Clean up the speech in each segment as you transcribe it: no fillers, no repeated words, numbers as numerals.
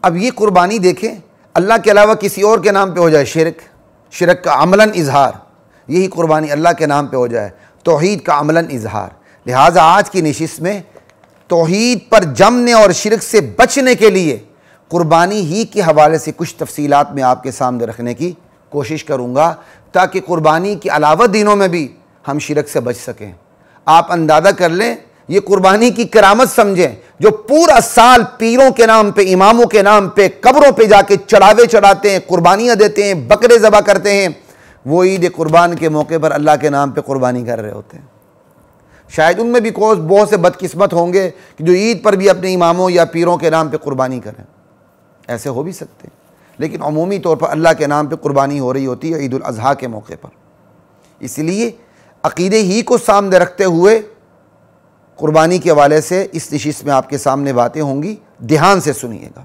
اب یہ قربانی دیکھیں، اللہ کے علاوہ کسی اور کے نام پہ ہو جائے شرک کا عملاً اظہار، یہی قربانی اللہ کے نام پہ ہو جائے توحید کا عملاً اظہار۔ لہٰذا آج کی نشست میں توحید پر جمنے اور شرک سے بچنے کے لیے قربانی ہی کے حوالے سے کچھ تفصیلات میں آپ کے سامنے رکھنے کی کوشش کروں گا، تاکہ قربانی کے علاوہ دینوں میں بھی ہم شرک سے بچ سکیں۔ آپ اندازہ کر لیں، یہ قربانی کی کرامت سمجھیں، جو پورا سال پیروں کے نام پہ، اماموں کے نام پہ، قبروں پہ جا کے چڑھاوے چڑھاتے ہیں، قربانیاں دیتے ہیں، بکرے ذبح کرتے ہیں، وہ عید قربان کے موقع پر اللہ کے نام پہ قربانی کر رہے ہوتے ہیں۔ شاید ان میں بھی بہت سے بدقسمت ہوں گے کہ جو عید پر بھی اپنے اماموں یا پیروں کے نام پہ قربانی کریں، ایسے ہو بھی سکتے ہیں، لیکن عمومی طور پر اللہ کے نام پہ قربانی ہو رہی ہوتی ہے عید الاضحیٰ کے موقع پر۔ اس لیے عقیدے ہی کو سامنے رکھتے ہوئے قربانی کے حوالے سے اس نشست میں آپ کے سامنے باتیں ہوں گی، دھیان سے سنیے گا۔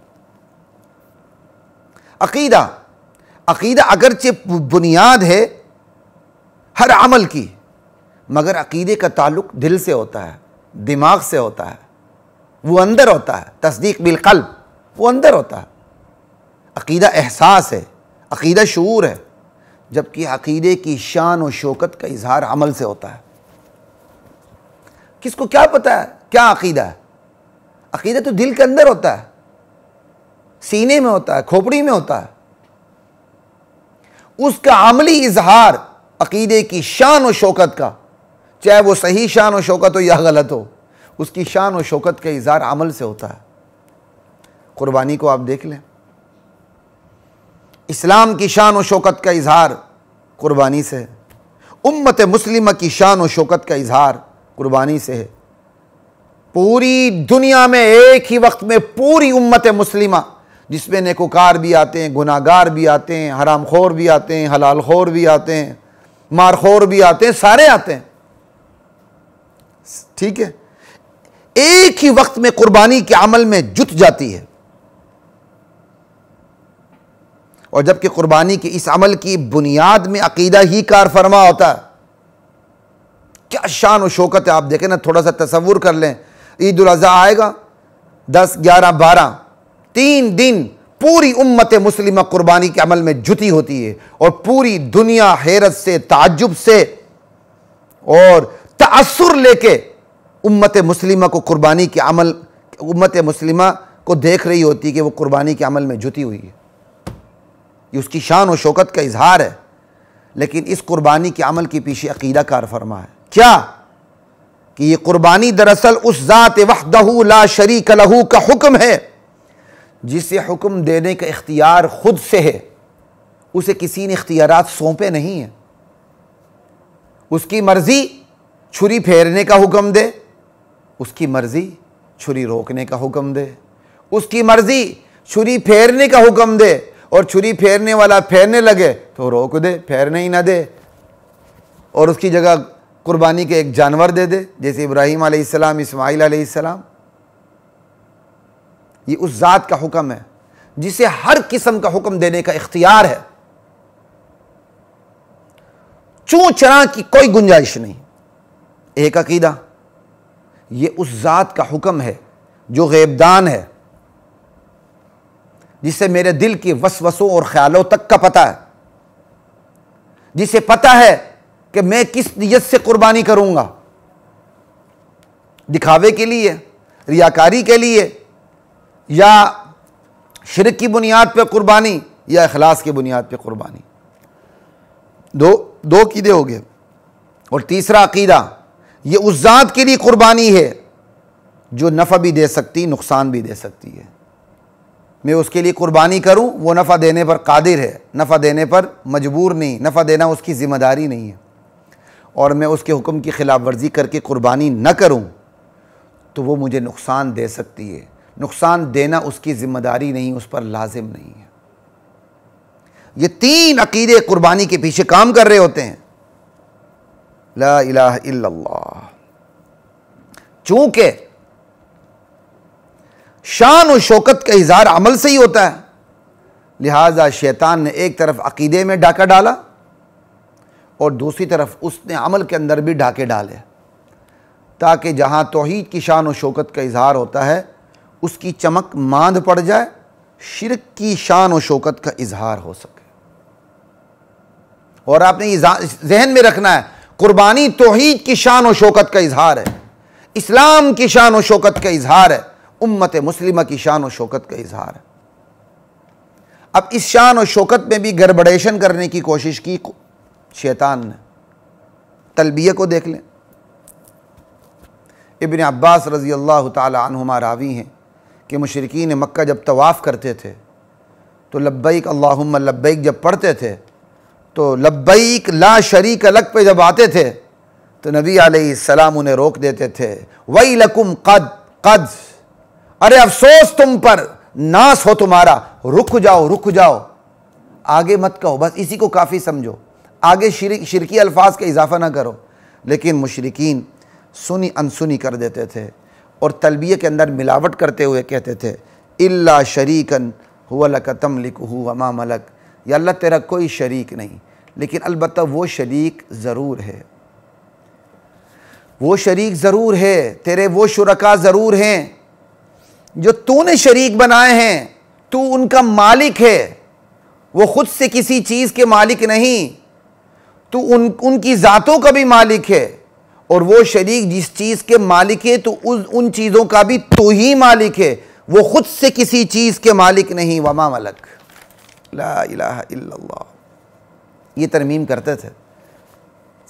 عقیدہ اگرچہ بنیاد ہے ہر عمل کی، مگر عقیدے کا تعلق دل سے ہوتا ہے، دماغ سے ہوتا ہے، وہ اندر ہوتا ہے۔ تصدیق بالقلب وہ اندر ہوتا ہے۔ عقیدہ احساس ہے، عقیدہ شعور ہے، جبکہ عقیدے کی شان و شوکت کا اظہار عمل سے ہوتا ہے۔ کس کو کیا پتہ ہے کیا عقیدہ ہے؟ عقیدہ تو دل کے اندر ہوتا ہے، سینے میں ہوتا ہے، کھوپڑی میں ہوتا ہے۔ اس کا عملی اظہار عقیدے کی شان و شوکت کا، چاہے وہ صحیح شان و شوکت ہو یا غلط ہو، اس کی شان و شوکت کا اظہار عمل سے ہوتا ہے۔ قربانی کو آپ دیکھ لیں، اسلام کی شان و شوکت کا اظہار قربانی سے ہے، امت مسلمہ کی شان و شوکت کا اظہار قربانی سے ہے۔ پوری دنیا میں ایک ہی وقت میں پوری امت مسلمہ، جس میں نیکوکار بھی آتے ہیں، گناہگار بھی آتے ہیں، حرام خور بھی آتے ہیں، حلال خور بھی آتے ہیں، مار خور بھی آتے ہیں، سارے آتے ہیں، ٹھیک ہے، ایک ہی وقت میں قربانی کے عمل میں جت جاتی ہے۔ اور جبکہ قربانی کے اس عمل کی بنیاد میں عقیدہ ہی کار فرما ہوتا ہے، کیا شان و شوکت ہے۔ آپ دیکھیں نا، تھوڑا سا تصور کر لیں، عید الاضحیٰ آئے گا 10، 11، 12، 3 دن پوری امت مسلمہ قربانی کے عمل میں جتی ہوتی ہے، اور پوری دنیا حیرت سے، تعجب سے اور تأثر لے کے امت مسلمہ کو قربانی کے عمل، امت مسلمہ کو دیکھ رہی ہوتی ہے کہ وہ قربانی کے عمل میں جتی ہوئی ہے۔ یہ اس کی شان و شوکت کا اظہار ہے، لیکن اس قربانی کے عمل کے پیچھے عقیدہ کار فرما ہے۔ کیا کہ یہ قربانی دراصل اس ذات وحدہ لا شریک لہ کا حکم ہے، جسے حکم دینے کا اختیار خود سے ہے، اسے کسی نے اختیارات سونپے نہیں ہیں۔ اس کی مرضی چھری پھیرنے کا حکم دے، اس کی مرضی چھری روکنے کا حکم دے، اس کی مرضی چھری پھیرنے کا حکم دے، اور چھری پھیرنے والا پھیرنے لگے تو روک دے، پھیرنے ہی نہ دے، اور اس کی جگہ قربانی کے ایک جانور دے دے، جیسے ابراہیم علیہ السلام، اسماعیل علیہ السلام۔ یہ اس ذات کا حکم ہے جسے ہر قسم کا حکم دینے کا اختیار ہے، چوں چرا کی کوئی گنجائش نہیں۔ ایک عقیدہ، یہ اس ذات کا حکم ہے جو غیب دان ہے، جسے میرے دل کے وسوسوں اور خیالوں تک کا پتہ ہے، جسے پتہ ہے کہ میں کس نیت سے قربانی کروں گا، دکھاوے کے لیے، ریاکاری کے لیے، یا شرک کی بنیاد پہ قربانی، یا اخلاص کی بنیاد پہ قربانی۔ دو عقیدے ہو گئے۔ اور تیسرا عقیدہ، یہ اس ذات کے لیے قربانی ہے جو نفع بھی دے سکتی، نقصان بھی دے سکتی ہے۔ میں اس کے لیے قربانی کروں، وہ نفع دینے پر قادر ہے، نفع دینے پر مجبور نہیں، نفع دینا اس کی ذمہ داری نہیں ہے، اور میں اس کے حکم کی خلاف ورزی کر کے قربانی نہ کروں تو وہ مجھے نقصان دے سکتی ہے۔ نقصان دینا اس کی ذمہ داری نہیں، اس پر لازم نہیں ہے۔ یہ 3 عقیدے قربانی کے پیچھے کام کر رہے ہوتے ہیں۔ لا الہ الا اللہ۔ چونکہ شان و شوکت کا اظہار عمل سے ہی ہوتا ہے، لہٰذا شیطان نے ایک طرف عقیدے میں ڈاکہ ڈالا، اور دوسری طرف اس نے عمل کے اندر بھی ڈاکے ڈالے، تاکہ جہاں توحید کی شان و شوکت کا اظہار ہوتا ہے اس کی چمک ماند پڑ جائے، شرک کی شان و شوکت کا اظہار ہو سکے۔ اور آپ نے یہ ذہن میں رکھنا ہے، قربانی توحید کی شان و شوکت کا اظہار ہے، اسلام کی شان و شوکت کا اظہار ہے، امت مسلمہ کی شان و شوکت کا اظہار ہے۔ اب اس شان و شوکت میں بھی گڑبڑیشن کرنے کی کوشش کی شیطان نے۔ تلبیہ کو دیکھ لیں، ابن عباس رضی اللہ تعالی عنہما راوی ہیں کہ مشرکین مکہ جب طواف کرتے تھے تو لبیک اللہم لبیک جب پڑھتے تھے تو لبیک لا شریک لک پہ جب آتے تھے تو نبی علیہ السلام انہیں روک دیتے تھے، ویلکم قد، ارے افسوس تم پر، ناس ہو تمہارا، رک جاؤ، آگے مت کہو، بس اسی کو کافی سمجھو، آگے شرکی الفاظ کا اضافہ نہ کرو۔ لیکن مشرکین سنی انسنی کر دیتے تھے اور تلبیہ کے اندر ملاوٹ کرتے ہوئے کہتے تھے الا شریکن هو لک تملکہ وما ملک، یا اللہ تیرا کوئی شریک نہیں، لیکن البتہ وہ شریک ضرور ہے، وہ شریک ضرور ہے، تیرے وہ شرکاء ضرور ہیں جو تو نے شریک بنائے ہیں، تو ان کا مالک ہے، وہ خود سے کسی چیز کے مالک نہیں، تو ان کی ذاتوں کا بھی مالک ہے، اور وہ شریک جس چیز کے مالک ہے تو ان چیزوں کا بھی تو ہی مالک ہے، وہ خود سے کسی چیز کے مالک نہیں۔ وما ملک، لا الہ الا اللہ، یہ ترمیم کرتے تھے،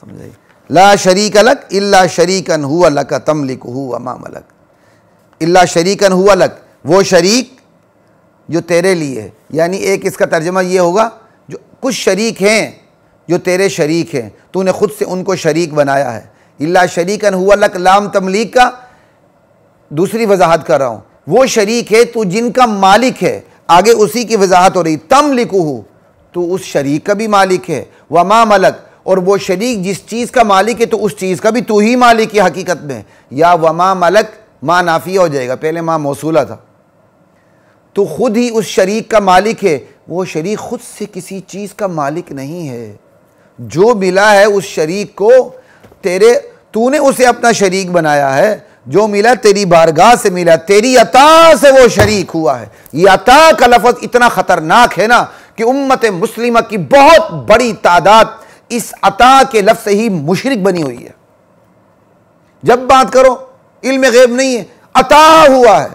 سمجھے؟ لا شریک لک الا شریکن ہوا لک تملکہ وما ملک، الا شریکن ہوا لک، وہ شریک جو تیرے لیے ہے، یعنی ایک اس کا ترجمہ یہ ہوگا جو کچھ شریک ہیں جو تیرے شریک ہیں، تو نے خود سے ان کو شریک بنایا ہے۔ الا شریکن ہوا لک، لام تملیک کا دوسری وضاحت کر رہا ہوں، وہ شریک ہے تو جن کا مالک ہے، آگے اسی کی وضاحت ہو رہی، تملکہ، تو اس شریک کا بھی مالک ہے، وما ملک، اور وہ شریک جس چیز کا مالک ہے تو اس چیز کا بھی تو ہی مالک ہے حقیقت میں، یا وما ملک ما نافیہ ہو جائے گا، پہلے ما موصولہ تھا، تو خود ہی اس شریک کا مالک ہے، وہ شریک خود سے کسی چیز کا مالک نہیں ہے، جو ملا ہے اس شریک کو تو نے اسے اپنا شریک بنایا ہے، جو ملا تیری بارگاہ سے ملا، تیری عطا سے وہ شریک ہوا ہے۔ یہ عطا کا لفظ اتنا خطرناک ہے نا کہ امت مسلمہ کی بہت بڑی تعداد اس عطا کے لفظ سے ہی مشرک بنی ہوئی ہے۔ جب بات کرو علم غیب نہیں ہے، عطا ہوا ہے،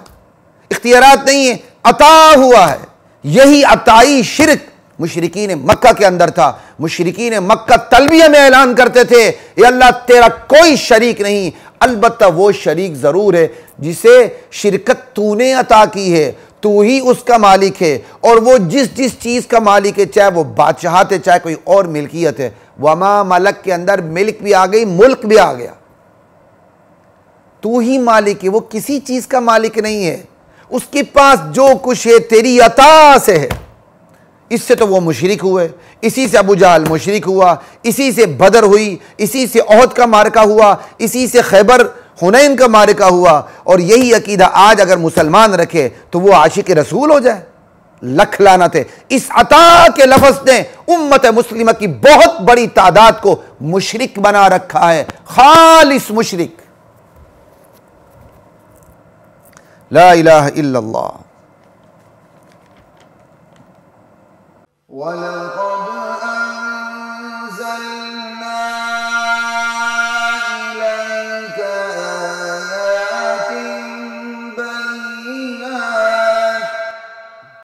اختیارات نہیں ہے، عطا ہوا ہے، یہی عطائی شرک مشرکین مکہ کے اندر تھا۔ مشرکین مکہ تلبیہ میں اعلان کرتے تھے اے اللہ تیرا کوئی شریک نہیں، البتہ وہ شریک ضرور ہے جسے شرکت تو نے عطا کی ہے، تو ہی اس کا مالک ہے، اور وہ جس چیز کا مالک ہے، چاہے وہ بادشاہت ہے چاہے کوئی اور ملکیت ہے، وما ملک کے اندر ملک بھی آ گئی، ملک بھی آ گیا، تو ہی مالک ہے، وہ کسی چیز کا مالک نہیں ہے، اس کے پاس جو کچھ ہے تیری عطا سے ہے۔ اس سے تو وہ مشرک ہوئے، اسی سے ابو جہل مشرک ہوا، اسی سے بدر ہوئی، اسی سے احد کا معرکہ ہوا، اسی سے خیبر حنین کا معرکہ ہوا، اور یہی عقیدہ آج اگر مسلمان رکھے تو وہ عاشق رسول ہو جائے۔ لکھ لعنت ہے، اس عطا کے لفظ نے امت مسلمہ کی بہت بڑی تعداد کو مشرک بنا رکھا ہے، خالص مشرک۔ لا الہ الا اللہ۔